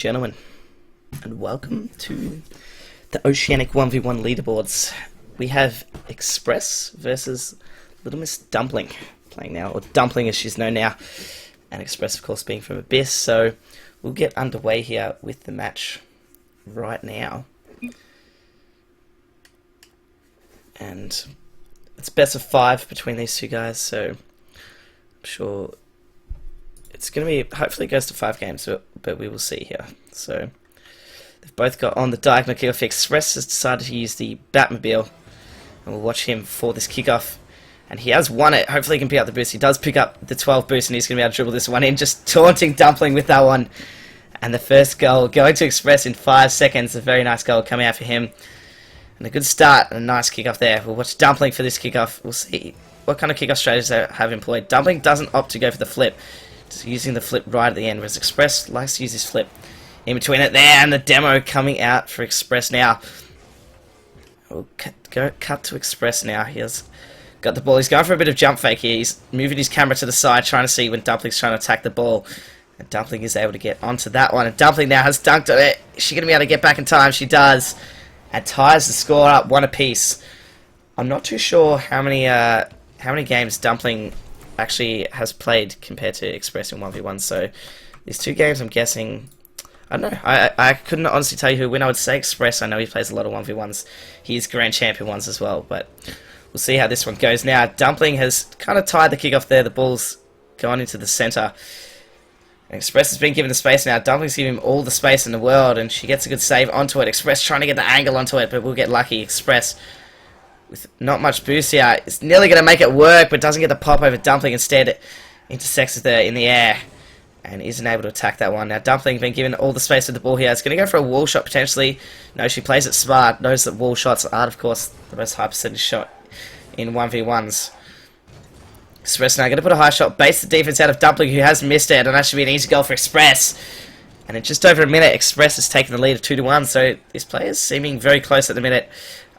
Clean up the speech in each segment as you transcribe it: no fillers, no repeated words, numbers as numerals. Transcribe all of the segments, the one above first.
Gentlemen, and welcome to the Oceanic 1v1 leaderboards. We have Express versus Little Miss Dumpling playing now, or Dumpling as she's known now, and Express of course being from Abyss, so we'll get underway here with the match right now. And it's best of 5 between these two guys, so I'm sure it's going to be, hopefully it goes to 5 games, but we will see here. So they've both got on the diagonal kickoff. Express has decided to use the Batmobile, and we'll watch him for this kickoff. And he has won it. Hopefully he can pick up the boost. He does pick up the 12 boost, and he's going to be able to dribble this one in, just taunting Dumpling with that one. And the first goal going to Express in 5 seconds. A very nice goal coming out for him. And a good start and a nice kickoff there. We'll watch Dumpling for this kickoff. We'll see what kind of kickoff strategies they have employed. Dumpling doesn't opt to go for the flip, just using the flip right at the end, whereas Express likes to use his flip in between it there. And the demo coming out for Express now. We'll cut to Express now. He has got the ball. He's going for a bit of jump fake here. He's moving his camera to the side, trying to see when Dumpling's trying to attack the ball. And Dumpling is able to get onto that one. And Dumpling now has dunked on it. Is she going to be able to get back in time? She does. And ties the score up 1 apiece. I'm not too sure how many games Dumpling actually has played compared to Express in 1v1. So these 2 games, I'm guessing, I don't know. I couldn't honestly tell you who win. I would say Express. I know he plays a lot of 1v1s. He's Grand Champion ones as well. But we'll see how this one goes now. Dumpling has kind of tied the kickoff there. The ball's gone into the center. And Express has been given the space now. Dumpling's giving him all the space in the world, and she gets a good save onto it. Express trying to get the angle onto it, but we'll get lucky. Express with not much boost here. It's nearly going to make it work, but doesn't get the pop over Dumpling. Instead, it intersects with her in the air and isn't able to attack that one. Now, Dumpling been given all the space with the ball here. It's going to go for a wall shot potentially. No, she plays it smart. Knows that wall shots are, of course, the most high percentage shot in 1v1s. Express now going to put a high shot, base the defense out of Dumpling, who has missed it, and that should be an easy goal for Express. And in just over a minute, Express has taken the lead of 2-1, so this player is seeming very close at the minute.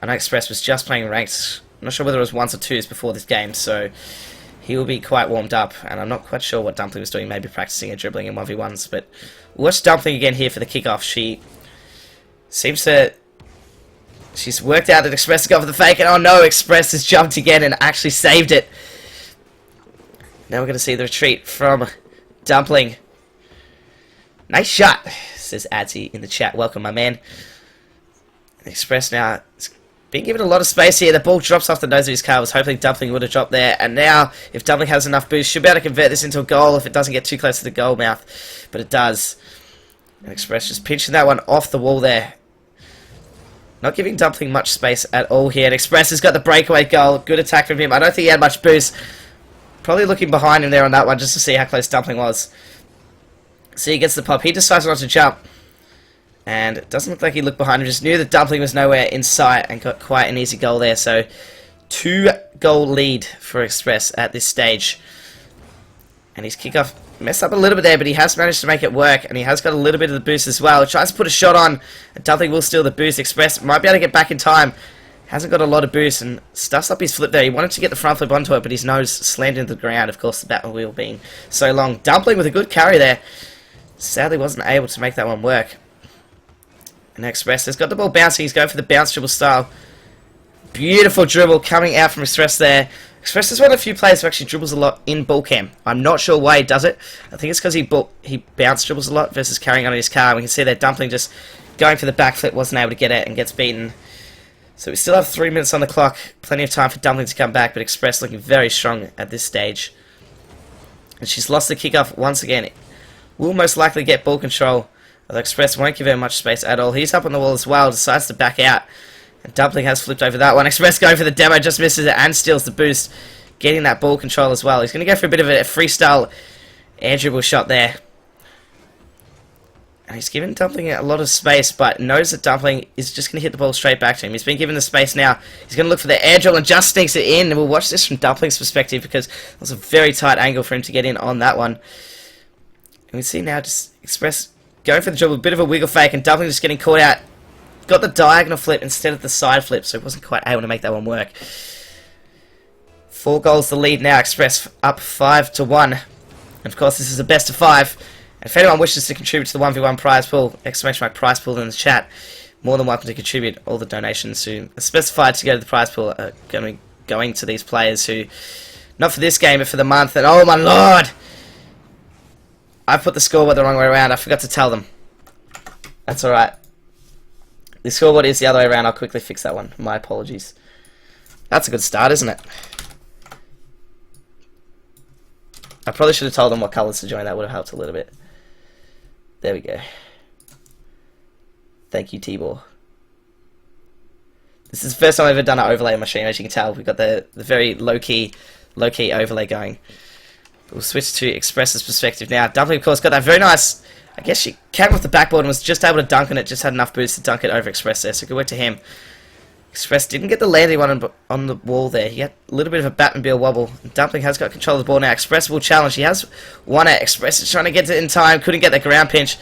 I know Express was just playing ranked. I'm not sure whether it was 1s or 2s before this game, so he will be quite warmed up, and I'm not quite sure what Dumpling was doing, maybe practicing a dribbling in 1v1s, but we'll watch Dumpling again here for the kickoff. She seems to... She's worked out that Express has gone for the fake, and oh no, Express has jumped again and actually saved it. Now we're going to see the retreat from Dumpling. Nice shot, says Adzi in the chat. Welcome, my man. Express now has been given a lot of space here. The ball drops off the nose of his car. I was hoping Dumpling would have dropped there. And now, if Dumpling has enough boost, she'll be able to convert this into a goal if it doesn't get too close to the goal mouth. But it does. And Express just pinching that one off the wall there. Not giving Dumpling much space at all here. And Express has got the breakaway goal. Good attack from him. I don't think he had much boost. Probably looking behind him there on that one just to see how close Dumpling was. So he gets the pop. He decides not to jump. And it doesn't look like he looked behind him. Just knew that Dumpling was nowhere in sight and got quite an easy goal there. So 2-goal lead for Express at this stage. And his kickoff messed up a little bit there, but he has managed to make it work. And he has got a little bit of the boost as well. He tries to put a shot on. And Dumpling will steal the boost. Express might be able to get back in time. Hasn't got a lot of boost and stuffs up his flip there. He wanted to get the front flip onto it, but his nose slammed into the ground. Of course, the Batmobile being so long. Dumpling with a good carry there. Sadly wasn't able to make that one work. And Express has got the ball bouncing. He's going for the bounce dribble style. Beautiful dribble coming out from Express there. Express is one of the few players who actually dribbles a lot in ball cam. I'm not sure why he does it. I think it's because he bounce dribbles a lot versus carrying on his car. We can see that Dumpling just going for the backflip, wasn't able to get it and gets beaten. So we still have 3 minutes on the clock. Plenty of time for Dumpling to come back, but Express looking very strong at this stage. And she's lost the kickoff once again. Will most likely get ball control, although Express won't give her much space at all. He's up on the wall as well, decides to back out. And Dumpling has flipped over that one. Express going for the demo, just misses it and steals the boost, getting that ball control as well. He's going to go for a bit of a freestyle air dribble shot there. And he's given Dumpling a lot of space, but knows that Dumpling is just going to hit the ball straight back to him. He's been given the space now. He's going to look for the air drill and just sneaks it in. And we'll watch this from Dumpling's perspective because it was a very tight angle for him to get in on that one. And we see now just Express going for the dribble, a bit of a wiggle fake, and Dumpling just getting caught out. Got the diagonal flip instead of the side flip, so he wasn't quite able to make that one work. 4 goals the lead now. Express up 5-1. And of course, this is a best of 5. And if anyone wishes to contribute to the 1v1 prize pool, exclamation mark prize pool in the chat, more than welcome to contribute. All the donations who are specified to go to the prize pool are going to these players who, not for this game, but for the month. And oh my lord! I put the scoreboard the wrong way around. I forgot to tell them. That's alright. The scoreboard is the other way around. I'll quickly fix that one. My apologies. That's a good start, isn't it? I probably should have told them what colours to join. That would have helped a little bit. There we go. Thank you, Tibor. This is the first time I've ever done an overlay on my stream. As you can tell, we've got the very low-key overlay going. We'll switch to Express's perspective now. Dumpling, of course, got that very nice... I guess she came off the backboard and was just able to dunk on it. Just had enough boost to dunk it over Express there. So good work to him. Express didn't get the landing one on the wall there. He had a little bit of a Batmobile wobble. Dumpling has got control of the ball now. Express will challenge. He has won it. Express is trying to get it in time. Couldn't get the ground pinch.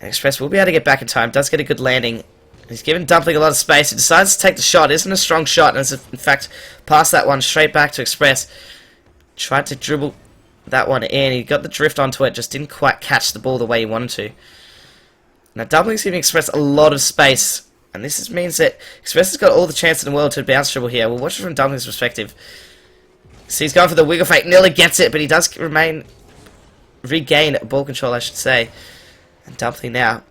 And Express will be able to get back in time. Does get a good landing. He's given Dumpling a lot of space. He decides to take the shot. It isn't a strong shot. And has, in fact, passed that one straight back to Express. Tried to dribble that one in. He got the drift onto it. Just didn't quite catch the ball the way he wanted to. Now Dumpling's giving Express a lot of space. And this means that Express has got all the chance in the world to bounce dribble here. We'll watch it from Dumpling's perspective. So he's going for the wiggle fake. Nearly gets it, but he does regain ball control, I should say. And Dumpling now.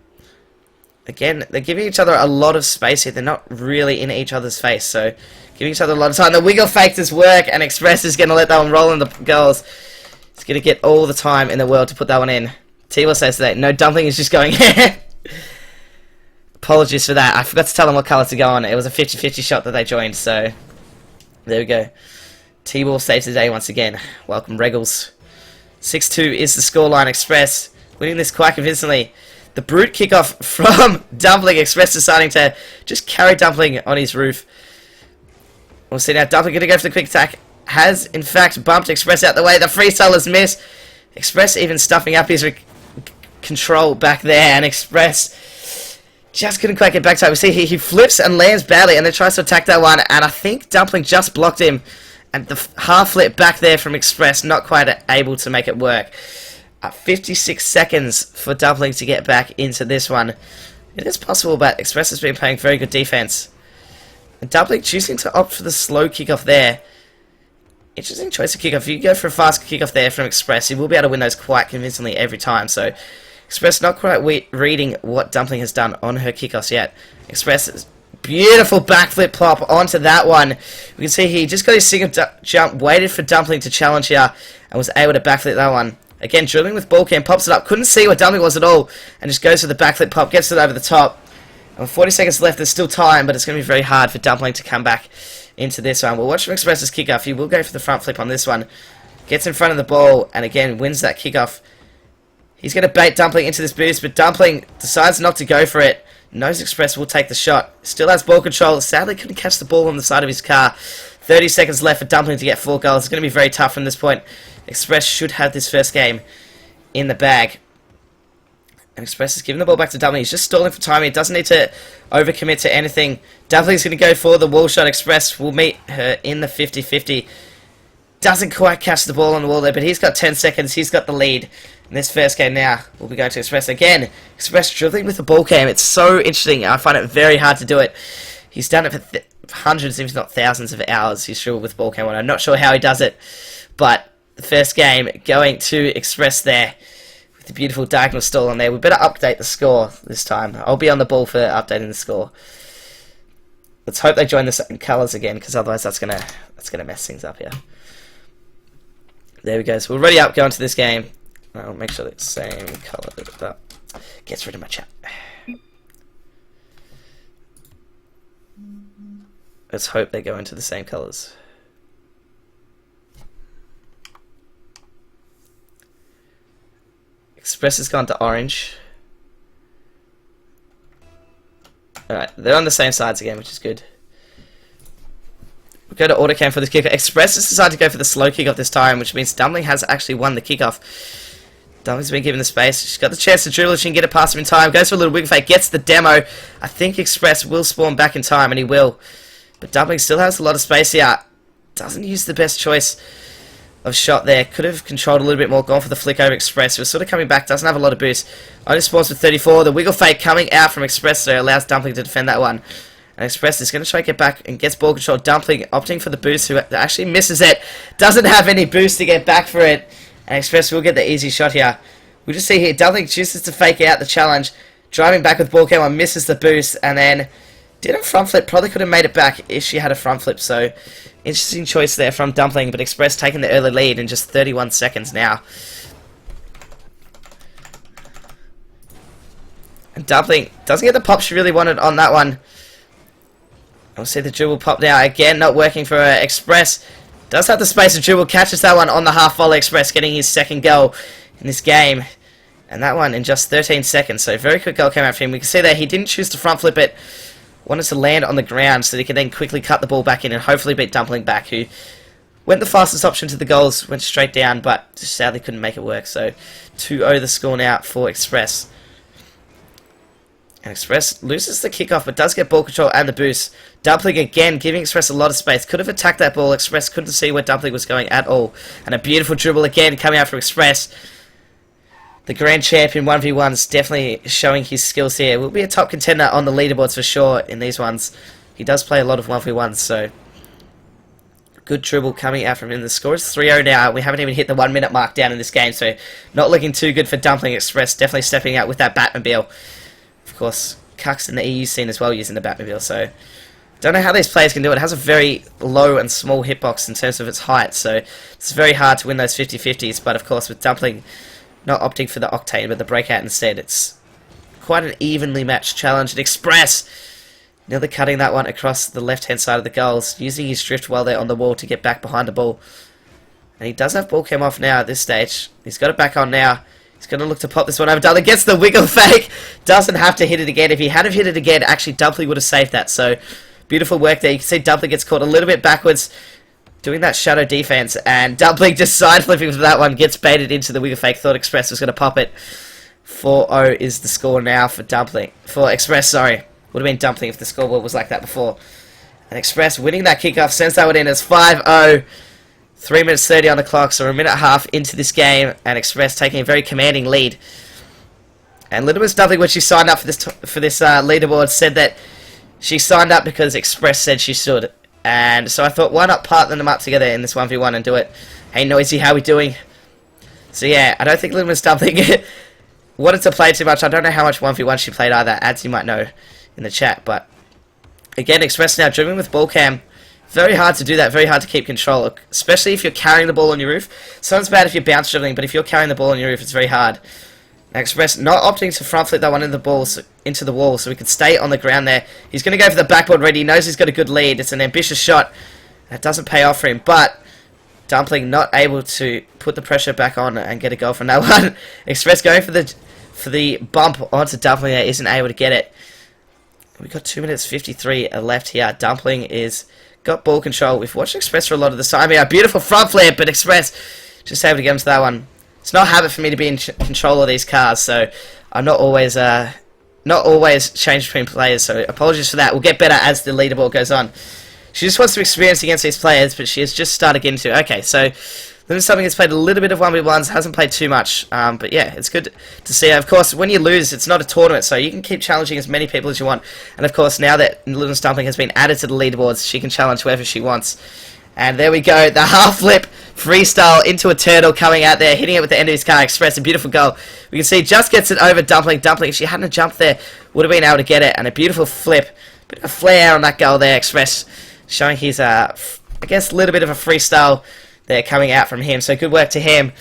Again, they're giving each other a lot of space here. They're not really in each other's face. So giving each other a lot of time. The wiggle fake does work, and Express is going to let that one roll in the goals. He's going to get all the time in the world to put that one in. T-Will says that. No, Dumpling is just going... Apologies for that. I forgot to tell them what colour to go on. It was a 50-50 shot that they joined, so... There we go. T-Ball saves the day once again. Welcome, Regals. 6-2 is the scoreline. Express winning this quite convincingly. The brute kickoff from Dumpling. Express deciding to just carry Dumpling on his roof. We'll see now. Dumpling going to go for the quick attack. Has, in fact, bumped Express out the way. The freestyler's miss. Express even stuffing up his control back there, and Express... just couldn't quite get back to it. We see he flips and lands badly and then tries to attack that one. And I think Dumpling just blocked him. And the half flip back there from Express, not quite able to make it work. 56 seconds for Dumpling to get back into this one. It is possible, but Express has been playing very good defense. And Dumpling choosing to opt for the slow kickoff there. Interesting choice of kickoff. If you go for a fast kickoff there from Express, you will be able to win those quite convincingly every time. So Express not quite reading what Dumpling has done on her kickoffs yet. Express beautiful backflip pop onto that one. We can see he just got his single jump, waited for Dumpling to challenge here, and was able to backflip that one. Again, dribbling with ball cam, pops it up. Couldn't see what Dumpling was at all, and just goes for the backflip pop, gets it over the top. And with 40 seconds left, there's still time, but it's going to be very hard for Dumpling to come back into this one. We'll watch from Express's kickoff. He will go for the front flip on this one. Gets in front of the ball, and again, wins that kickoff. He's going to bait Dumpling into this boost, but Dumpling decides not to go for it. Knows Express will take the shot. Still has ball control. Sadly, couldn't catch the ball on the side of his car. 30 seconds left for Dumpling to get 4 goals. It's going to be very tough from this point. Express should have this first game in the bag. And Express is giving the ball back to Dumpling. He's just stalling for time. He doesn't need to overcommit to anything. Dumpling's going to go for the wall shot. Express will meet her in the 50-50. Doesn't quite catch the ball on the wall there, but he's got 10 seconds. He's got the lead. In this first game now, we'll be going to Express again. Express dribbling with the ball cam. It's so interesting. I find it very hard to do it. He's done it for hundreds, if not thousands of hours. He's dribbled with ball cam on. I'm not sure how he does it, but the first game going to Express there with the beautiful diagonal stall on there. We better update the score this time. I'll be on the ball for updating the score. Let's hope they join the same colours again, because otherwise that's gonna mess things up here. There we go. So we're ready up going to this game. I'll make sure it's the same colour. That gets rid of my chat. Let's hope they go into the same colours. Express has gone to orange. Alright, they're on the same sides again, which is good. We'll go to autocam for this kickoff. Express has decided to go for the slow kickoff this time, which means Dumpling has actually won the kickoff. Dumpling's been given the space. She's got the chance to dribble. She can get it past him in time. Goes for a little wiggle fake. Gets the demo. I think Express will spawn back in time, and he will. But Dumpling still has a lot of space here. Doesn't use the best choice of shot there. Could have controlled a little bit more, gone for the flick over Express, who was sort of coming back, doesn't have a lot of boost. Only spawns with 34. The wiggle fake coming out from Express, so allows Dumpling to defend that one. And Express is going to try to get back and gets ball control. Dumpling opting for the boost, who actually misses it. Doesn't have any boost to get back for it. And Express will get the easy shot here. We'll just see here, Dumpling chooses to fake out the challenge. Driving back with ball cam, misses the boost, and then didn't front flip. Probably could have made it back if she had a front flip, so interesting choice there from Dumpling, but Express taking the early lead in just 31 seconds now. And Dumpling doesn't get the pop she really wanted on that one. We'll see the dribble pop now. Again, not working for her. Express does have the space of dribble, catches that one on the half volley. Express getting his second goal in this game. And that one in just 13 seconds, so very quick goal came out for him. We can see that he didn't choose to front flip it. Wanted to land on the ground so that he could then quickly cut the ball back in and hopefully beat Dumpling back, who went the fastest option to the goals, went straight down, but just sadly couldn't make it work. So 2-0 the score now for Express. And Express loses the kickoff, but does get ball control and the boost. Dumpling again giving Express a lot of space. Could have attacked that ball. Express couldn't see where Dumpling was going at all. And a beautiful dribble again coming out from Express. The grand champion 1v1 is definitely showing his skills here. Will be a top contender on the leaderboards for sure in these ones. He does play a lot of 1v1s, so good dribble coming out from him. The score is 3-0 now. We haven't even hit the 1 minute mark down in this game, so not looking too good for Dumpling. Express definitely stepping out with that Batmobile. Of course, Cucks in the EU scene as well using the Batmobile, so don't know how these players can do it. It has a very low and small hitbox in terms of its height, so it's very hard to win those 50-50s, but of course with Dumpling not opting for the Octane but the Breakout instead, it's quite an evenly matched challenge. And Express nearly cutting that one across the left hand side of the goals, using his drift well there on the wall to get back behind the ball. And he does have ball cam off now at this stage. He's got it back on now. He's going to look to pop this one over. Dumpling gets the wiggle fake. Doesn't have to hit it again. If he had have hit it again, actually Dumpling would have saved that. So beautiful work there. You can see Dumpling gets caught a little bit backwards, doing that shadow defense. And Dumpling just side flipping for that one. Gets baited into the wiggle fake. Thought Express was going to pop it. 4-0 is the score now for Dumpling. For Express, sorry. Would have been Dumpling if the scoreboard was like that before. And Express winning that kickoff sends that one in as 5-0. 3 minutes 30 on the clock, so we're a minute and a half into this game, and Express taking a very commanding lead. And Little Miss Dumpling, when she signed up for this leaderboard, said that she signed up because Express said she should. And so I thought, why not partner them up together in this 1v1 and do it? Hey Noisy, how we doing? So yeah, I don't think Little Miss Dumpling wanted to play too much. I don't know how much 1v1 she played either. Ads you might know in the chat, but again, Express now dribbling with ball cam. Very hard to do that, very hard to keep control, especially if you're carrying the ball on your roof. Sounds bad if you're bounce dribbling, but if you're carrying the ball on your roof, it's very hard. Now Express not opting to front flip that one into the wall so we could stay on the ground there. He's going to go for the backboard ready. He knows he's got a good lead. It's an ambitious shot. That doesn't pay off for him, but Dumpling not able to put the pressure back on and get a goal from that one. Express going for the bump onto Dumpling there, isn't able to get it. We've got 2 minutes 53 left here. Dumpling is got ball control. We've watched Express for a lot of the time here. Beautiful front flip, but Express just able to get into that one. It's not a habit for me to be in control of these cars, so I'm not always change between players, so apologies for that. We'll get better as the leaderboard goes on. She just wants to experience against these players, but she has just started getting to. Okay, so this is something that's played a little bit of 1v1s, hasn't played too much, but yeah, it's good to see. Of course, when you lose, it's not a tournament, so you can keep challenging as many people as you want. And of course, now that Little Dumpling has been added to the leaderboards, she can challenge whoever she wants. And there we go, the half flip freestyle into a turtle coming out there, hitting it with the end of his car. Express, a beautiful goal. We can see just gets it over Dumpling. Dumpling, if she hadn't jumped there, would have been able to get it. And a beautiful flip, bit of a flare on that goal there. Express showing his, I guess, a little bit of a freestyle there coming out from him, so good work to him.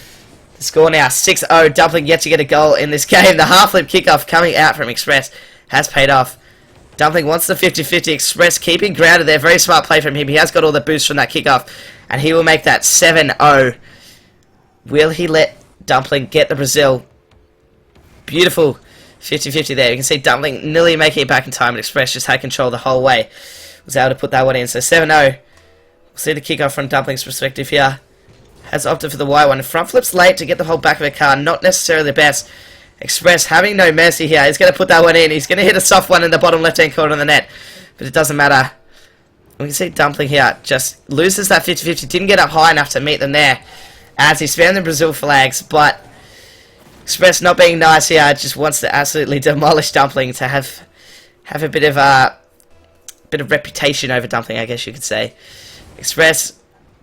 The score now 6-0. Dumpling yet to get a goal in this game. The half flip kickoff coming out from Express has paid off. Dumpling wants the 50-50. Express keeping grounded there. Very smart play from him. He has got all the boost from that kickoff, and he will make that 7-0. Will he let Dumpling get the Brazil? Beautiful 50-50 there. You can see Dumpling nearly making it back in time, and Express just had control the whole way. Was able to put that one in, so 7-0. See the kickoff from Dumpling's perspective here. Has opted for the wide one. Front flips late to get the whole back of the car. Not necessarily the best. Express having no mercy here. He's going to put that one in. He's going to hit a soft one in the bottom left-hand corner of the net. But it doesn't matter. We can see Dumpling here just loses that 50-50. Didn't get up high enough to meet them there. as he spammed the Brazil flags, but Express not being nice here, just wants to absolutely demolish Dumpling to have a bit of reputation over Dumpling, I guess you could say. Express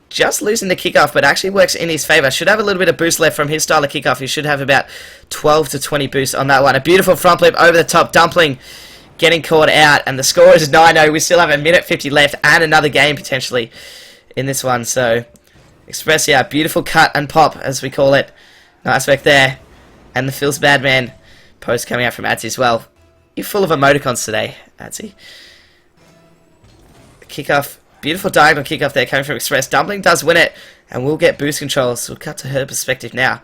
just losing the kickoff, but actually works in his favour. Should have a little bit of boost left from his style of kickoff. He should have about 12 to 20 boost on that one. A beautiful front flip over the top. Dumpling getting caught out, and the score is 9-0. We still have a minute 50 left and another game potentially in this one. So Express, yeah, beautiful cut and pop, as we call it. Nice work there. And the Feels Bad Man post coming out from Adsy as well. You're full of emoticons today, Adsy. Kickoff. Beautiful diagonal kickoff there coming from Express. Dumpling does win it, and we'll get boost control. So we'll cut to her perspective now.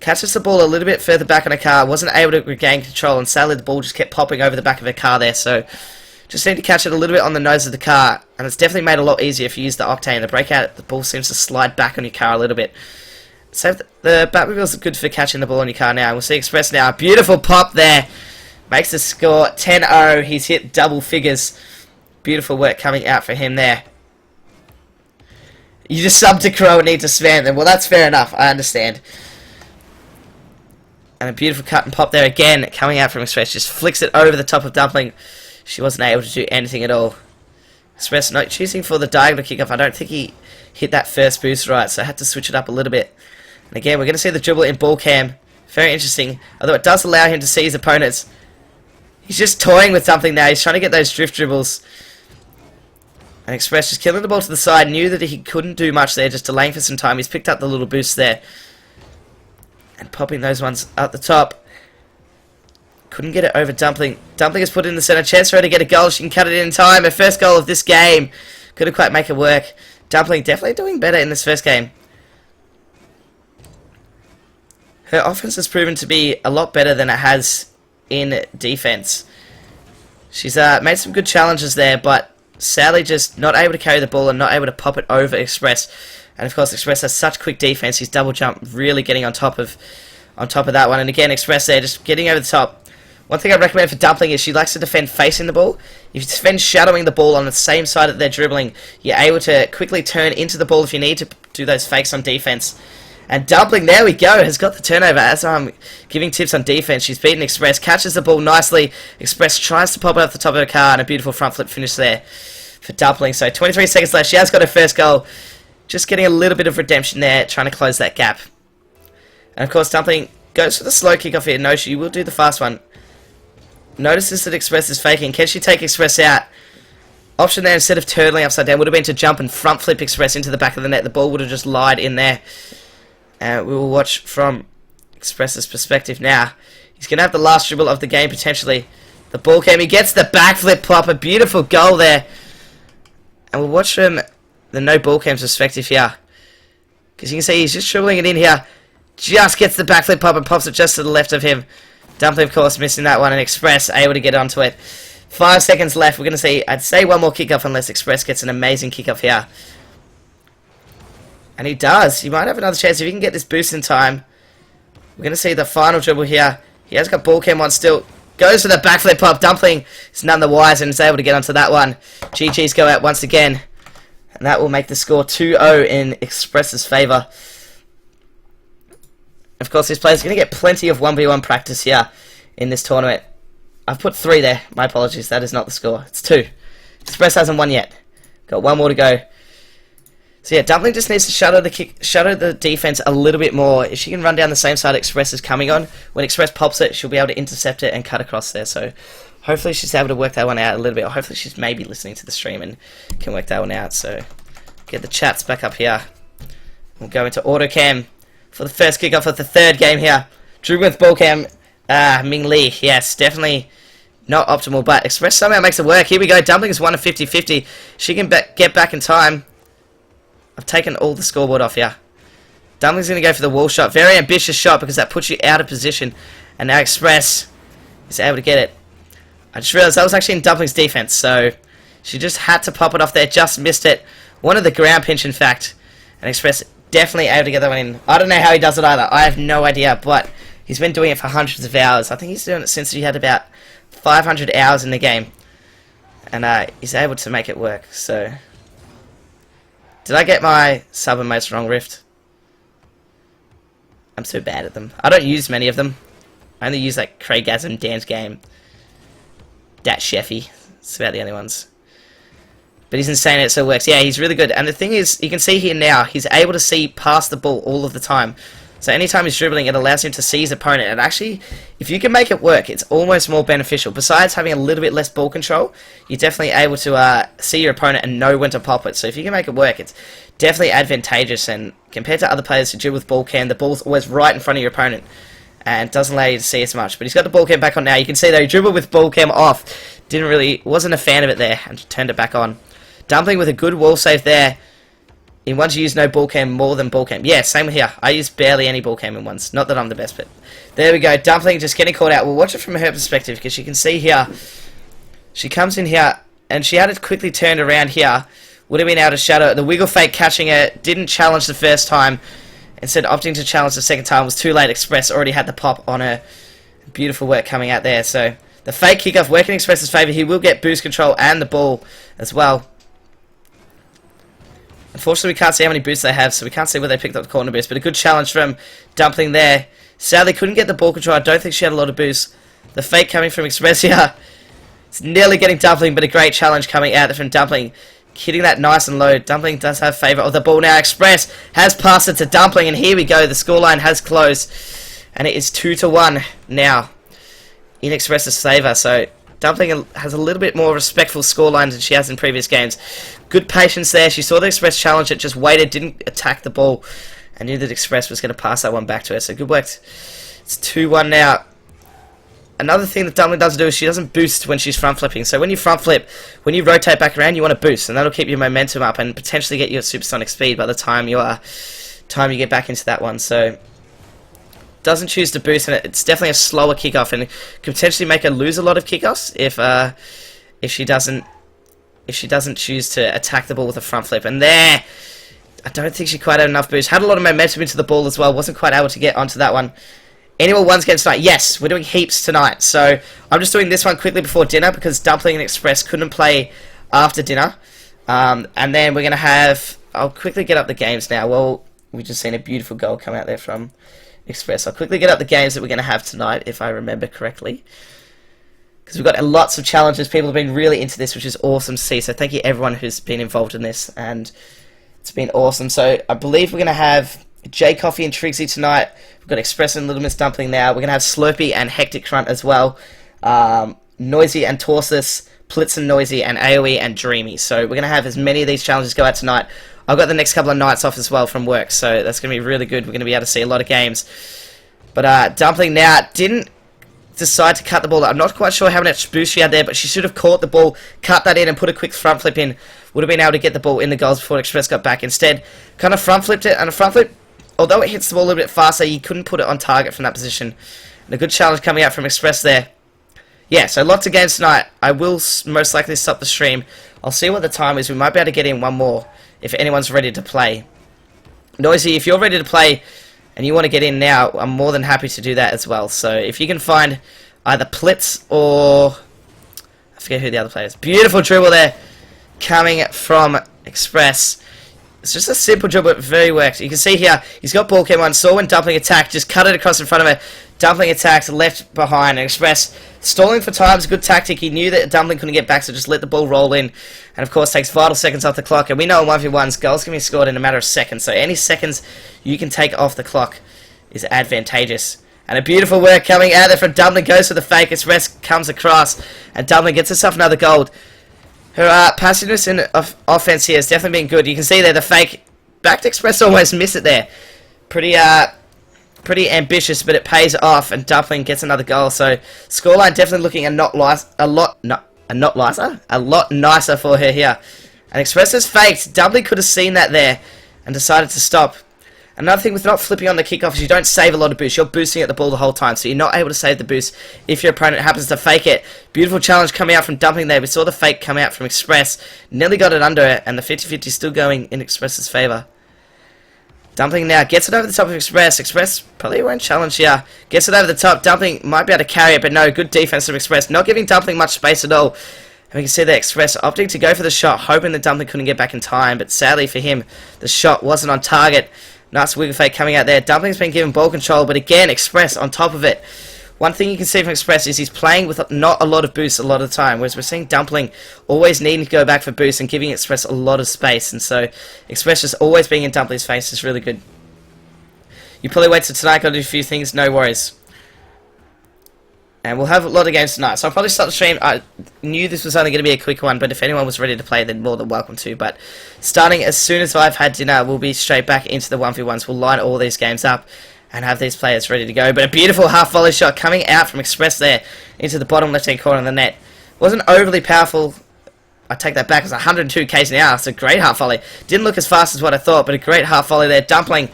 Catches the ball a little bit further back on her car. Wasn't able to regain control, and sadly the ball just kept popping over the back of her car there. So just need to catch it a little bit on the nose of the car, and it's definitely made a lot easier if you use the Octane. The breakout, the ball seems to slide back on your car a little bit. So the Batmobiles are good for catching the ball on your car now. We'll see Express now. Beautiful pop there. Makes the score 10-0. He's hit double figures. Beautiful work coming out for him there. You just subbed to Crow and need to spam them. Well, that's fair enough. I understand. And a beautiful cut and pop there again. Coming out from Express. Just flicks it over the top of Dumpling. She wasn't able to do anything at all. Express not choosing for the diagonal kickoff. I don't think he hit that first boost right, so I had to switch it up a little bit. And again, we're going to see the dribble in ball cam. Very interesting. Although it does allow him to see his opponents. He's just toying with something now. He's trying to get those drift dribbles. And Express just killing the ball to the side. Knew that he couldn't do much there, just delaying for some time. He's picked up the little boost there. And popping those ones up the top. Couldn't get it over Dumpling. Dumpling has put it in the centre. Chance for her to get a goal. She can cut it in time. Her first goal of this game. Couldn't quite make it work. Dumpling definitely doing better in this first game. Her offense has proven to be a lot better than it has in defense. She's made some good challenges there, but sadly just not able to carry the ball and not able to pop it over Express. And of course Express has such quick defense. He's double jump really getting on top of that one. And again, Express there just getting over the top. One thing I'd recommend for Dumpling is she likes to defend facing the ball. If you defend shadowing the ball on the same side that they're dribbling, you're able to quickly turn into the ball if you need to do those fakes on defense. And Dumpling, there we go, has got the turnover. As I'm giving tips on defense, she's beaten Express, catches the ball nicely. Express tries to pop it off the top of her car, and a beautiful front flip finish there for Dumpling. So 23 seconds left. She has got her first goal. Just getting a little bit of redemption there, trying to close that gap. And of course, Dumpling goes for the slow kickoff here. No, she will do the fast one. Notices that Express is faking. Can she take Express out? Option there, instead of turtling upside down, would have been to jump and front flip Express into the back of the net. The ball would have just lied in there. We will watch from Express's perspective now. He's going to have the last dribble of the game, potentially. The ball came. He gets the backflip pop. A beautiful goal there. And we'll watch from the no ball cam's perspective here. Because you can see he's just dribbling it in here. Just gets the backflip pop and pops it just to the left of him. Dumpling, of course, missing that one. And Express able to get onto it. 5 seconds left. We're going to see, I'd say, one more kickoff unless Express gets an amazing kickoff here. And he does. He might have another chance if he can get this boost in time. We're going to see the final dribble here. He has got ball cam on still. Goes for the backflip pop. Dumpling is none the wiser and is able to get onto that one. GG's go out once again. And that will make the score 2-0 in Express's favour. Of course, this player's going to get plenty of 1v1 practice here in this tournament. I've put 3 there. My apologies. That is not the score. It's 2. Express hasn't won yet. Got 1 more to go. So yeah, Dumpling just needs to shadow the defense a little bit more. If she can run down the same side Express is coming on, when Express pops it, she'll be able to intercept it and cut across there. So hopefully she's able to work that one out a little bit. Or hopefully she's maybe listening to the stream and can work that one out. So get the chats back up here. We'll go into auto cam for the first kickoff of the third game here. Dribbling with ball cam. Ming Lee, yes, definitely not optimal, but Express somehow makes it work. Here we go. Dumpling is 1 of 50-50. She can get back in time. I've taken all the scoreboard off here. Dumpling's going to go for the wall shot. Very ambitious shot because that puts you out of position. And now Express is able to get it. I just realised that was actually in Dumpling's defense. So she just had to pop it off there. Just missed it. One of the ground pinch, in fact. And Express definitely able to get that one in. I don't know how he does it either. I have no idea. But he's been doing it for hundreds of hours. I think he's doing it since he had about 500 hours in the game. And he's able to make it work. So... did I get my sub emotes wrong, Rift? I'm so bad at them. I don't use many of them. I only use like Craigasm, Dan's Game, Dat Sheffy. It's about the only ones. But he's insane and it still works. Yeah, he's really good. And the thing is, you can see here now, he's able to see past the ball all of the time. So anytime he's dribbling, it allows him to see his opponent. And actually, if you can make it work, it's almost more beneficial. Besides having a little bit less ball control, you're definitely able to see your opponent and know when to pop it. So if you can make it work, it's definitely advantageous. And compared to other players who dribble with ball cam, the ball's always right in front of your opponent. And doesn't allow you to see as much. But he's got the ball cam back on now. You can see though, he dribbled with ball cam off. Wasn't a fan of it there, and turned it back on. Dumpling with a good wall save there. In ones you use no ball cam more than ball cam. Yeah, same here. I use barely any ball cam in ones. Not that I'm the best, but there we go. Dumpling just getting caught out. We'll watch it from her perspective because you can see here. She comes in here and she had it quickly turned around here. Would have been able to shadow. The wiggle fake catching her. Didn't challenge the first time. Instead opting to challenge the second time. Was too late. Express already had the pop on her. Beautiful work coming out there. So the fake kickoff working Express's favour. He will get boost control and the ball as well. Unfortunately, we can't see how many boosts they have, so we can't see where they picked up the corner boost. But a good challenge from Dumpling there. Sadly, couldn't get the ball control. I don't think she had a lot of boosts. The fake coming from Express here. It's nearly getting Dumpling, but a great challenge coming out from Dumpling. Hitting that nice and low. Dumpling does have favour of the ball now. Express has passed it to Dumpling, and here we go. The scoreline has closed, and it is 2-1 now in Express's favour. So Dumpling has a little bit more respectful scoreline than she has in previous games. Good patience there. She saw the Express challenge it, just waited, didn't attack the ball, and knew that Express was going to pass that one back to her. So good work. It's 2-1 now. Another thing that Dumpling doesn't do is she doesn't boost when she's front flipping. So when you front flip, when you rotate back around, you want to boost, and that'll keep your momentum up and potentially get you at supersonic speed by the time you get back into that one. So doesn't choose to boost, and it's definitely a slower kickoff, and could potentially make her lose a lot of kickoffs if she doesn't choose to attack the ball with a front flip. And there, I don't think she quite had enough boost. Had a lot of momentum into the ball as well. Wasn't quite able to get onto that one. Any more ones games tonight? Yes, we're doing heaps tonight. So I'm just doing this one quickly before dinner because Dumpling and Express couldn't play after dinner. And then we're going to have... I'll quickly get up the games now. Well, we've just seen a beautiful goal come out there from Express. I'll quickly get up the games that we're going to have tonight, if I remember correctly. Because we've got lots of challenges. People have been really into this, which is awesome to see. So thank you everyone who's been involved in this. And it's been awesome. So I believe we're going to have J Coffee and Trixie tonight. We've got Express and Little Miss Dumpling now. We're going to have Slurpee and Hectic Front as well. Noisy and Torsus, Plitz and Noisy, and AoE and Dreamy. So we're going to have as many of these challenges go out tonight. I've got the next couple of nights off as well from work, so that's going to be really good. We're going to be able to see a lot of games. But Dumpling now didn't decide to cut the ball. I'm not quite sure how much boost she had there, but she should have caught the ball, cut that in, and put a quick front flip in. Would have been able to get the ball in the goals before Express got back. Instead, kind of front flipped it, and a front flip, although it hits the ball a little bit faster, you couldn't put it on target from that position. And a good challenge coming out from Express there. Yeah, so lots of games tonight. I will most likely stop the stream. I'll see what the time is. We might be able to get in one more if anyone's ready to play. Noisy, if you're ready to play and you want to get in now, I'm more than happy to do that as well. So if you can find either Plitz or... I forget who the other player is. Beautiful dribble there coming from Express. It's just a simple dribble, but very worked. You can see here, he's got ball cam on, saw when Dumpling attacked, just cut it across in front of her. Dumpling attacks, left behind, and Express stalling for time is a good tactic. He knew that Dumpling couldn't get back, so just let the ball roll in. And of course, takes vital seconds off the clock. And we know in 1v1s, goals can be scored in a matter of seconds. So any seconds you can take off the clock is advantageous. And a beautiful work coming out there from Dumpling. Goes for the fake. Express comes across, and Dumpling gets herself another goal. Her passiveness in offense here has definitely been good. You can see there the fake. Back to Express almost missed it there. Pretty ambitious, but it pays off, and Dumpling gets another goal. So scoreline definitely looking a lot nicer for her here. And Express has faked. Dumpling could have seen that there and decided to stop. Another thing with not flipping on the kickoff is you don't save a lot of boost. You're boosting at the ball the whole time, so you're not able to save the boost if your opponent happens to fake it. Beautiful challenge coming out from Dumpling there. We saw the fake come out from Express. Nearly got it under it, and the 50-50 still going in Express's favour. Dumpling now gets it over the top of Express. Express probably won't challenge here. Gets it over the top. Dumpling might be able to carry it, but no, good defense from Express. Not giving Dumpling much space at all. And we can see that Express opting to go for the shot, hoping that Dumpling couldn't get back in time, but sadly for him, the shot wasn't on target. Nice wiggle fake coming out there. Dumpling's been given ball control, but again, Express on top of it. One thing you can see from Express is he's playing with not a lot of boosts a lot of the time, whereas we're seeing Dumpling always needing to go back for boosts and giving Express a lot of space. And so Express just always being in Dumpling's face is really good. You probably wait till tonight, got to do a few things, no worries. And we'll have a lot of games tonight, so I'll probably start the stream. I knew this was only going to be a quick one, but if anyone was ready to play, then more than welcome to. But starting as soon as I've had dinner, we'll be straight back into the 1v1s. We'll line all these games up and have these players ready to go. But a beautiful half volley shot coming out from Express there into the bottom left-hand corner of the net. Wasn't overly powerful. I take that back. It was 102 k's an hour. It's a great half volley. Didn't look as fast as what I thought, but a great half volley there. Dumpling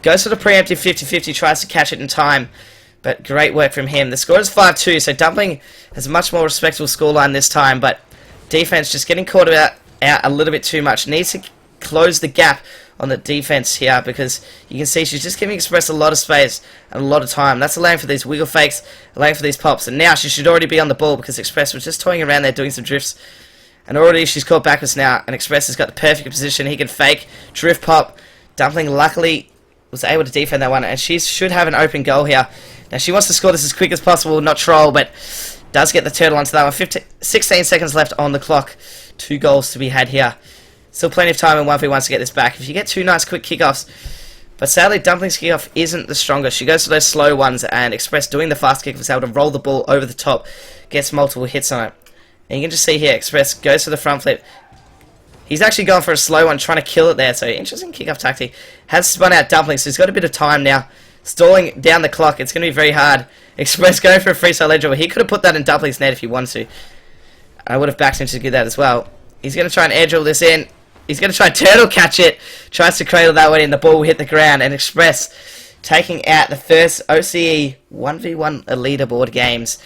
goes for the preemptive 50-50, tries to catch it in time. But great work from him. The score is 5-2, so Dumpling has a much more respectable scoreline this time, but defense just getting caught out a little bit too much. Needs to close the gap on the defense here, because you can see she's just giving Express a lot of space and a lot of time. That's allowing for these wiggle fakes, allowing for these pops, and now she should already be on the ball because Express was just toying around there doing some drifts, and already she's caught backwards now, and Express has got the perfect position. He can fake, drift pop. Dumpling luckily was able to defend that one, and she should have an open goal here. Now she wants to score this as quick as possible, not troll, but does get the turtle onto that one. 16 seconds left on the clock. 2 goals to be had here. Still plenty of time in 1v1 to get this back. If you get 2 nice quick kickoffs, but sadly Dumpling's kickoff isn't the strongest. She goes for those slow ones, and Express doing the fast kick was able to roll the ball over the top, gets multiple hits on it. And you can just see here, Express goes for the front flip. He's actually gone for a slow one, trying to kill it there, so interesting kickoff tactic. Has spun out Dumpling, so he's got a bit of time now. Stalling down the clock, it's going to be very hard. Express going for a freestyle edge over. He could have put that in Dumpling's net if he wanted to. I would have backed him to do that as well. He's going to try and edge all this in. He's going to try and turtle catch it. Tries to cradle that one in. The ball will hit the ground. And Express taking out the first OCE 1v1 leaderboard games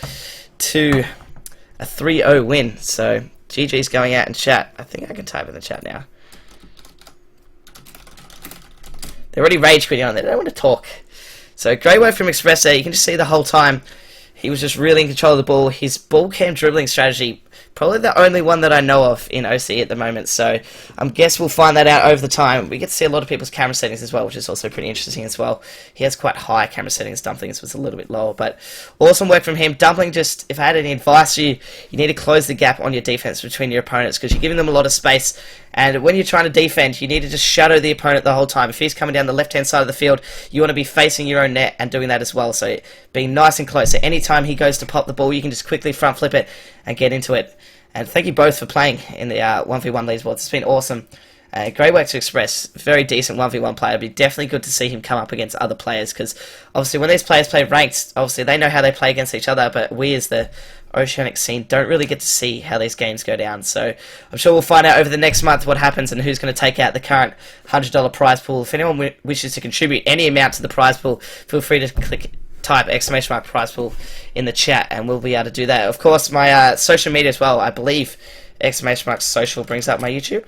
to a 3-0 win. So GG's going out in chat. I think I can type in the chat now. They're already rage quitting on there. They don't want to talk. So great work from Express there. You can just see the whole time he was just really in control of the ball. His ball cam dribbling strategy, probably the only one that I know of in OC at the moment. So I guess we'll find that out over the time. We get to see a lot of people's camera settings as well, which is also pretty interesting as well. He has quite high camera settings. Dumpling's was a little bit lower, but awesome work from him. Dumpling, just, if I had any advice to you, you need to close the gap on your defense between your opponents, because you're giving them a lot of space. And when you're trying to defend, you need to just shadow the opponent the whole time. If he's coming down the left-hand side of the field, you want to be facing your own net and doing that as well. So being nice and close. So anytime he goes to pop the ball, you can just quickly front flip it and get into it. And thank you both for playing in the 1v1 leaderboards. It's been awesome. Great work to Express. Very decent 1v1 player. It'd be definitely good to see him come up against other players, because obviously when these players play ranked, obviously they know how they play against each other, but we as the Oceanic scene don't really get to see how these games go down. So I'm sure we'll find out over the next month what happens and who's going to take out the current $100 prize pool. If anyone wishes to contribute any amount to the prize pool, feel free to type ! prize pool in the chat, and we'll be able to do that. Of course, my social media as well. I believe ! social brings up my YouTube.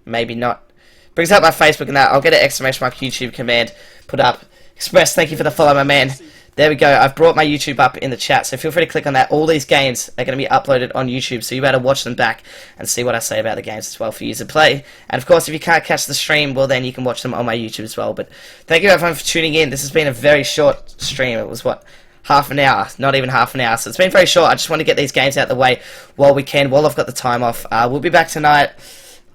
Maybe not. Brings up my Facebook and that. I'll get an ! YouTube command put up. Express, thank you for the follow, my man. There we go. I've brought my YouTube up in the chat, so feel free to click on that. All these games are going to be uploaded on YouTube, so you better watch them back and see what I say about the games as well for you to play. And of course, if you can't catch the stream, well then you can watch them on my YouTube as well. But thank you everyone for tuning in. This has been a very short stream. It was, what, half an hour? Not even half an hour. So it's been very short. I just want to get these games out of the way while we can, while I've got the time off. We'll be back tonight.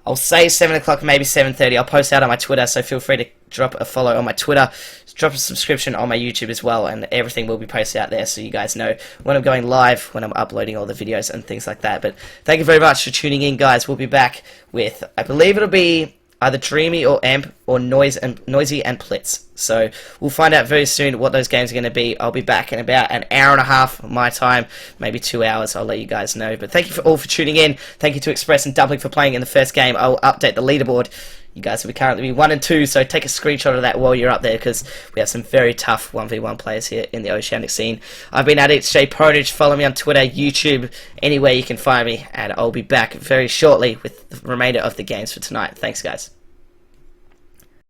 I'll say 7 o'clock, maybe 7:30. I'll post out on my Twitter, so feel free to drop a follow on my Twitter. Drop a subscription on my YouTube as well, and everything will be posted out there so you guys know when I'm going live, when I'm uploading all the videos and things like that. But thank you very much for tuning in, guys. We'll be back with, I believe it'll be either Dreamy or Amp or Noisy and Plitz. So we'll find out very soon what those games are going to be. I'll be back in about an hour and a half my time, maybe 2 hours. I'll let you guys know. But thank you all for tuning in. Thank you to Express and Dumpling for playing in the first game. I'll update the leaderboard. You guys will currently be 1 and 2, so take a screenshot of that while you're up there, because we have some very tough 1v1 players here in the Oceanic scene. I've been at It's J Pronage. Follow me on Twitter, YouTube, anywhere you can find me, and I'll be back very shortly with the remainder of the games for tonight. Thanks, guys.